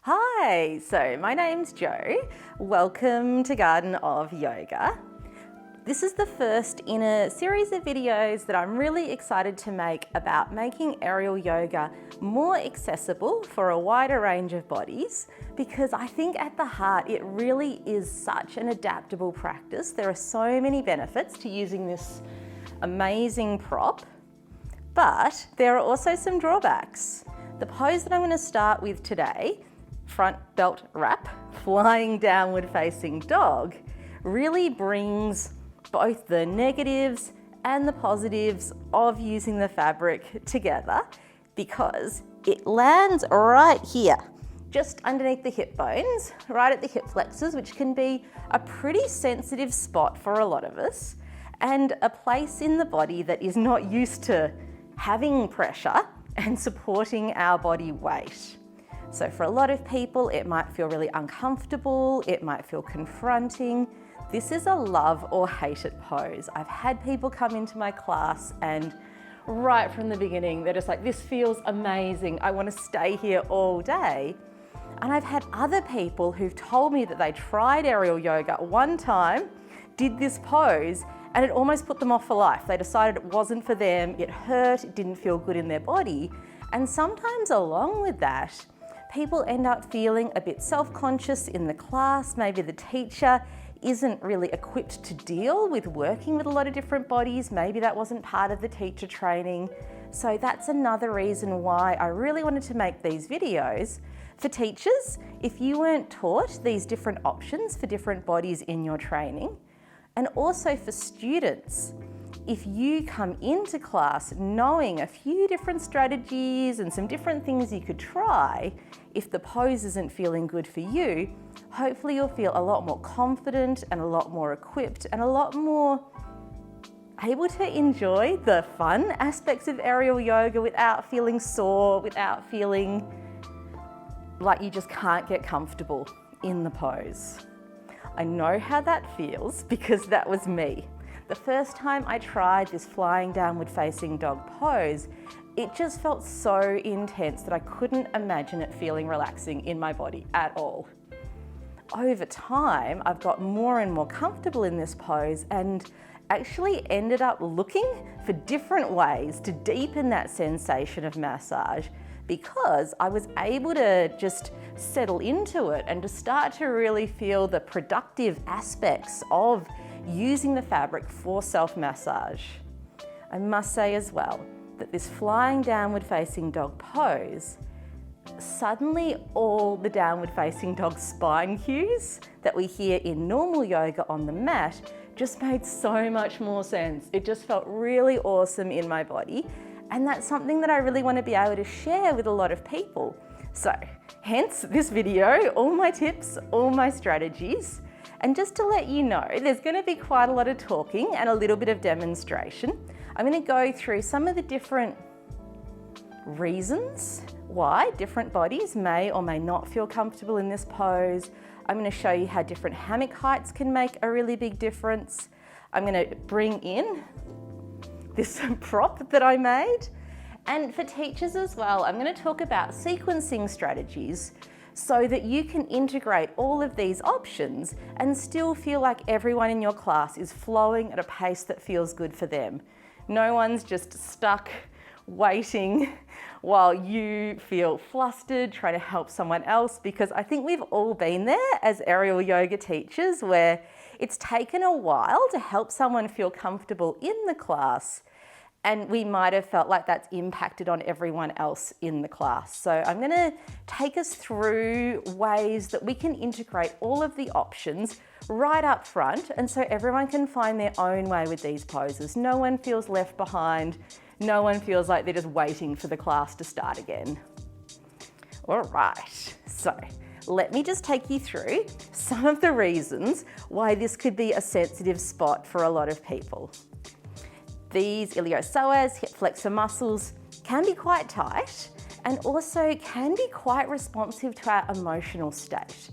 Hi, so my name's Jo. Welcome to Garden of Yoga. This is the first in a series of videos that I'm really excited to make about making aerial yoga more accessible for a wider range of bodies, because I think at the heart it really is such an adaptable practice. There are so many benefits to using this amazing prop, but there are also some drawbacks. The pose that I'm going to start with today, front belt wrap, flying downward facing dog, really brings both the negatives and the positives of using the fabric together, because it lands right here, just underneath the hip bones, right at the hip flexors, which can be a pretty sensitive spot for a lot of us, and a place in the body that is not used to having pressure and supporting our body weight. So for a lot of people, it might feel really uncomfortable, it might feel confronting. This is a love or hate it pose. I've had people come into my class and right from the beginning, they're just like, this feels amazing, I want to stay here all day. And I've had other people who've told me that they tried aerial yoga one time, did this pose, and it almost put them off for life. They decided it wasn't for them, it hurt, it didn't feel good in their body. And sometimes along with that, people end up feeling a bit self-conscious in the class. Maybe the teacher isn't really equipped to deal with working with a lot of different bodies. Maybe that wasn't part of the teacher training. So that's another reason why I really wanted to make these videos. For teachers, if you weren't taught these different options for different bodies in your training, and also for students, if you come into class knowing a few different strategies and some different things you could try, if the pose isn't feeling good for you, hopefully you'll feel a lot more confident and a lot more equipped and a lot more able to enjoy the fun aspects of aerial yoga without feeling sore, without feeling like you just can't get comfortable in the pose. I know how that feels because that was me. The first time I tried this flying downward facing dog pose, it just felt so intense that I couldn't imagine it feeling relaxing in my body at all. Over time, I've got more and more comfortable in this pose and actually ended up looking for different ways to deepen that sensation of massage, because I was able to just settle into it and to start to really feel the productive aspects of using the fabric for self-massage. I must say as well that this flying downward facing dog pose, suddenly all the downward facing dog spine cues that we hear in normal yoga on the mat just made so much more sense. It just felt really awesome in my body. And that's something that I really want to be able to share with a lot of people. So, hence this video, all my tips, all my strategies. And just to let you know, there's going to be quite a lot of talking and a little bit of demonstration. I'm going to go through some of the different reasons why different bodies may or may not feel comfortable in this pose. I'm going to show you how different hammock heights can make a really big difference. I'm going to bring in this prop that I made. And for teachers as well, I'm going to talk about sequencing strategies so that you can integrate all of these options and still feel like everyone in your class is flowing at a pace that feels good for them. No one's just stuck waiting while you feel flustered trying to help someone else, because I think we've all been there as aerial yoga teachers where it's taken a while to help someone feel comfortable in the class, and we might have felt like that's impacted on everyone else in the class. So I'm going to take us through ways that we can integrate all of the options right up front, and so everyone can find their own way with these poses. No one feels left behind. No one feels like they're just waiting for the class to start again. All right, so let me just take you through some of the reasons why this could be a sensitive spot for a lot of people. These iliopsoas, hip flexor muscles, can be quite tight and also can be quite responsive to our emotional state.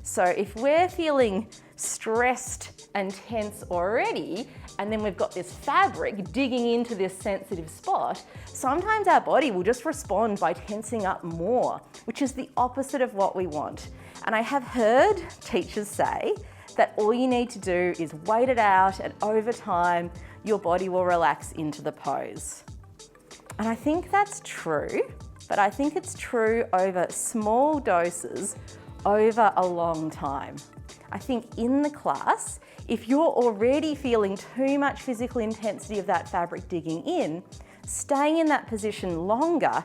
So if we're feeling stressed and tense already, and then we've got this fabric digging into this sensitive spot, sometimes our body will just respond by tensing up more, which is the opposite of what we want. And I have heard teachers say that all you need to do is wait it out, and over time, your body will relax into the pose. And I think that's true, but I think it's true over small doses over a long time. I think in the class, if you're already feeling too much physical intensity of that fabric digging in, staying in that position longer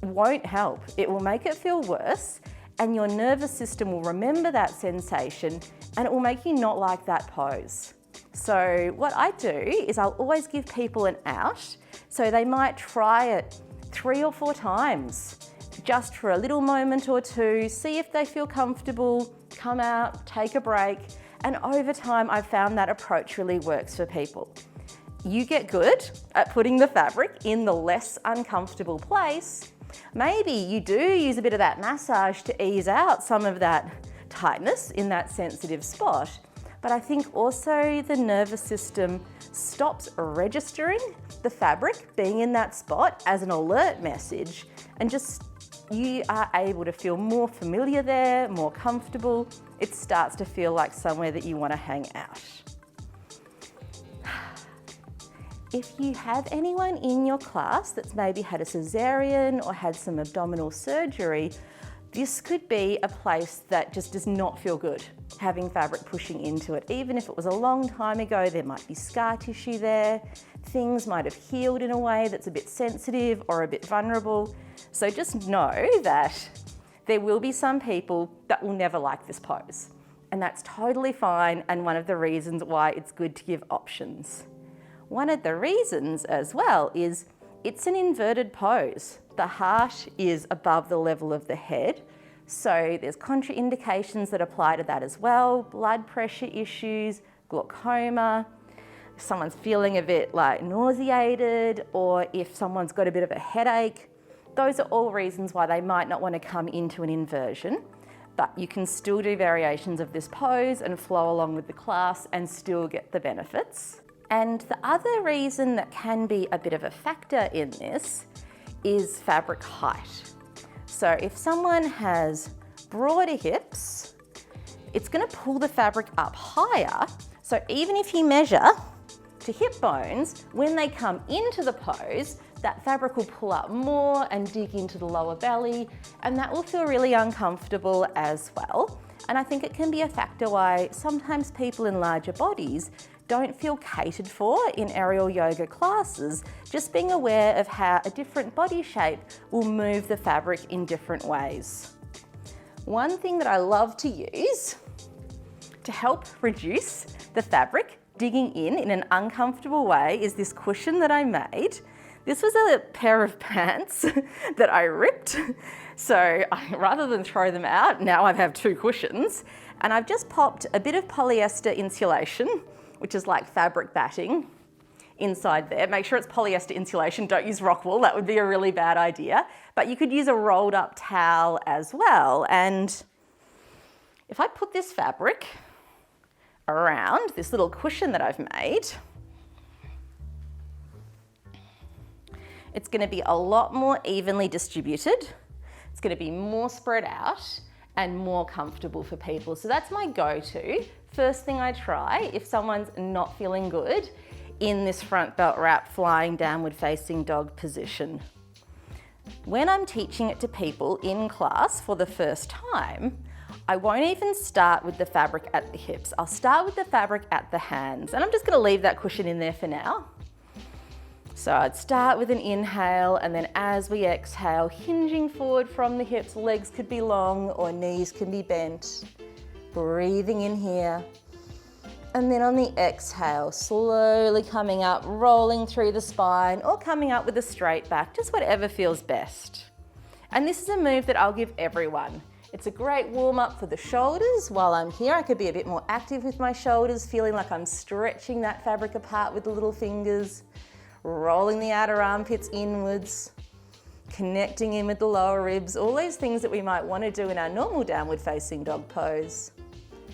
won't help. It will make it feel worse, and your nervous system will remember that sensation, and it will make you not like that pose. So what I do is I'll always give people an out, so they might try it 3 or 4 times, just for a little moment or two, see if they feel comfortable, come out, take a break, and over time I've found that approach really works for people. You get good at putting the fabric in the less uncomfortable place. Maybe you do use a bit of that massage to ease out some of that tightness in that sensitive spot, but I think also the nervous system stops registering the fabric being in that spot as an alert message, and just you are able to feel more familiar there, more comfortable. It starts to feel like somewhere that you want to hang out. If you have anyone in your class that's maybe had a cesarean or had some abdominal surgery, this could be a place that just does not feel good, having fabric pushing into it. Even if it was a long time ago, there might be scar tissue there. Things might have healed in a way that's a bit sensitive or a bit vulnerable. So just know that there will be some people that will never like this pose. And that's totally fine, and one of the reasons why it's good to give options. One of the reasons as well is it's an inverted pose. The heart is above the level of the head, so there's contraindications that apply to that as well. Blood pressure issues, glaucoma, if someone's feeling a bit like nauseated, or if someone's got a bit of a headache. Those are all reasons why they might not want to come into an inversion, but you can still do variations of this pose and flow along with the class and still get the benefits. And the other reason that can be a bit of a factor in this is fabric height. So if someone has broader hips, it's going to pull the fabric up higher. So even if you measure to hip bones, when they come into the pose, that fabric will pull up more and dig into the lower belly, and that will feel really uncomfortable as well. And I think it can be a factor why sometimes people in larger bodies don't feel catered for in aerial yoga classes, just being aware of how a different body shape will move the fabric in different ways. One thing that I love to use to help reduce the fabric digging in an uncomfortable way is this cushion that I made. This was a pair of pants that I ripped. So rather than throw them out, now I have 2 cushions, and I've just popped a bit of polyester insulation, which is like fabric batting, inside there. Make sure it's polyester insulation, don't use rock wool, that would be a really bad idea. But you could use a rolled up towel as well. And if I put this fabric around this little cushion that I've made, it's going to be a lot more evenly distributed. It's going to be more spread out and more comfortable for people. So that's my go-to. First thing I try if someone's not feeling good in this front belt wrap flying downward facing dog position. When I'm teaching it to people in class for the first time, I won't even start with the fabric at the hips. I'll start with the fabric at the hands, and I'm just going to leave that cushion in there for now. So I'd start with an inhale, and then as we exhale, hinging forward from the hips, legs could be long or knees can be bent. Breathing in here. And then on the exhale, slowly coming up, rolling through the spine, or coming up with a straight back, just whatever feels best. And this is a move that I'll give everyone. It's a great warm up for the shoulders. While I'm here, I could be a bit more active with my shoulders, feeling like I'm stretching that fabric apart with the little fingers. Rolling the outer armpits inwards, connecting in with the lower ribs, all those things that we might want to do in our normal downward facing dog pose.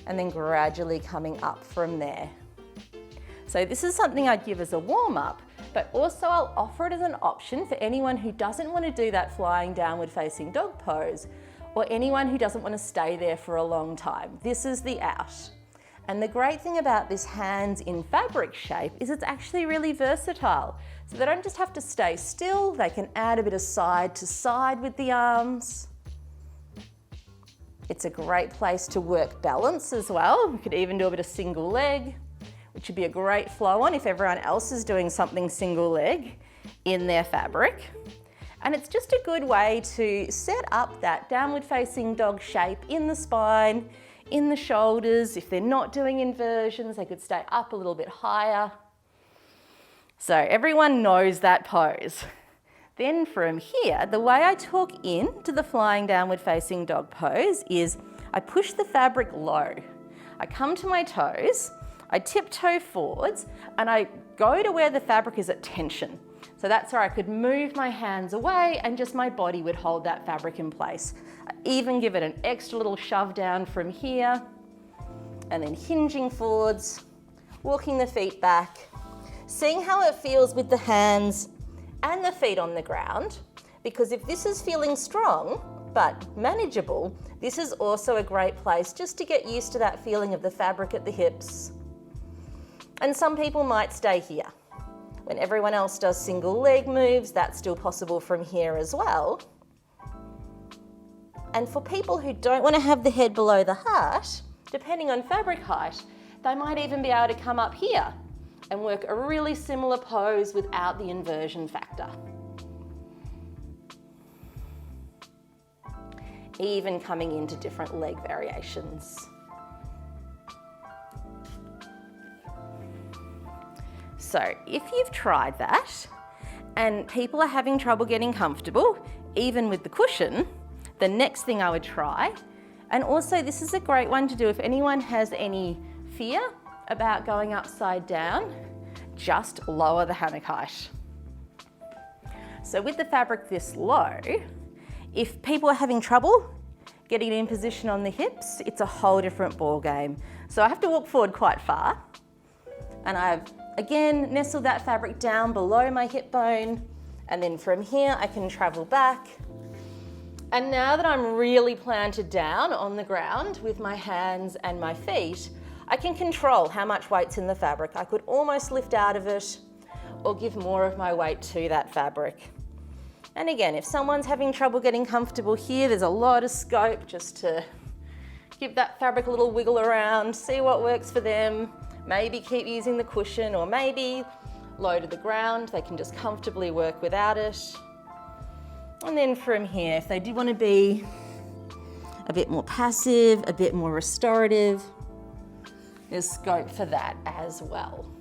and then gradually coming up from there. So this is something I'd give as a warm-up, but also I'll offer it as an option for anyone who doesn't want to do that flying downward facing dog pose, or anyone who doesn't want to stay there for a long time. This is the out. And the great thing about this hands in fabric shape is it's actually really versatile. So they don't just have to stay still, they can add a bit of side to side with the arms. It's a great place to work balance as well. We could even do a bit of single leg, which would be a great flow on if everyone else is doing something single leg in their fabric. And it's just a good way to set up that downward facing dog shape in the spine, in the shoulders. If they're not doing inversions, they could stay up a little bit higher. So everyone knows that pose. Then from here, the way I talk into the flying downward facing dog pose is I push the fabric low. I come to my toes, I tiptoe forwards, and I go to where the fabric is at tension. So that's where I could move my hands away and just my body would hold that fabric in place. I even give it an extra little shove down from here, and then hinging forwards, walking the feet back, seeing how it feels with the hands and the feet on the ground, because if this is feeling strong but manageable, this is also a great place just to get used to that feeling of the fabric at the hips. And some people might stay here. When everyone else does single leg moves, that's still possible from here as well. And for people who don't want to have the head below the heart, depending on fabric height, they might even be able to come up here and work a really similar pose without the inversion factor. Even coming into different leg variations. So if you've tried that and people are having trouble getting comfortable, even with the cushion, the next thing I would try, and also this is a great one to do if anyone has any fear about going upside down, just lower the hammock height. So with the fabric this low, if people are having trouble getting in position on the hips, it's a whole different ball game. So I have to walk forward quite far, and I've again nestled that fabric down below my hip bone, and then from here I can travel back. And now that I'm really planted down on the ground with my hands and my feet, I can control how much weight's in the fabric. I could almost lift out of it or give more of my weight to that fabric. And again, if someone's having trouble getting comfortable here, there's a lot of scope just to give that fabric a little wiggle around, see what works for them. Maybe keep using the cushion, or maybe low to the ground. They can just comfortably work without it. And then from here, if they do want to be a bit more passive, a bit more restorative, there's scope for that as well.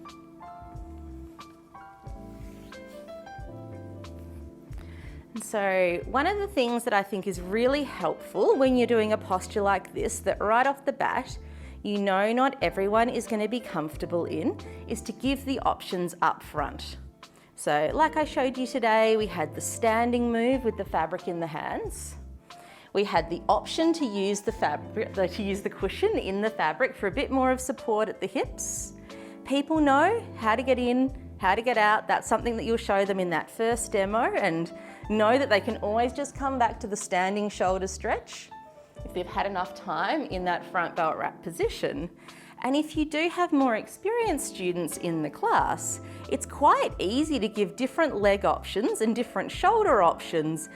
And so one of the things that I think is really helpful when you're doing a posture like this, that right off the bat, you know not everyone is going to be comfortable in, is to give the options up front. So like I showed you today, we had the standing move with the fabric in the hands. We had the option to use the cushion in the fabric for a bit more of support at the hips. People know how to get in, how to get out. That's something that you'll show them in that first demo, and know that they can always just come back to the standing shoulder stretch if they've had enough time in that front belt wrap position. And if you do have more experienced students in the class, it's quite easy to give different leg options and different shoulder options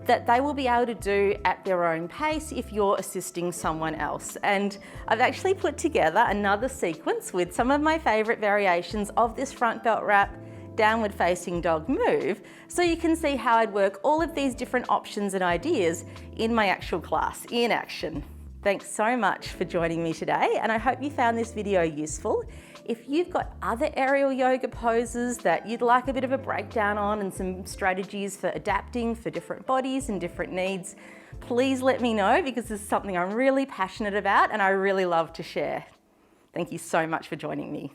that they will be able to do at their own pace if you're assisting someone else. And I've actually put together another sequence with some of my favorite variations of this front belt wrap downward facing dog move, so you can see how I'd work all of these different options and ideas in my actual class in action. Thanks so much for joining me today, and I hope you found this video useful. If you've got other aerial yoga poses that you'd like a bit of a breakdown on and some strategies for adapting for different bodies and different needs, please let me know, because this is something I'm really passionate about and I really love to share. Thank you so much for joining me.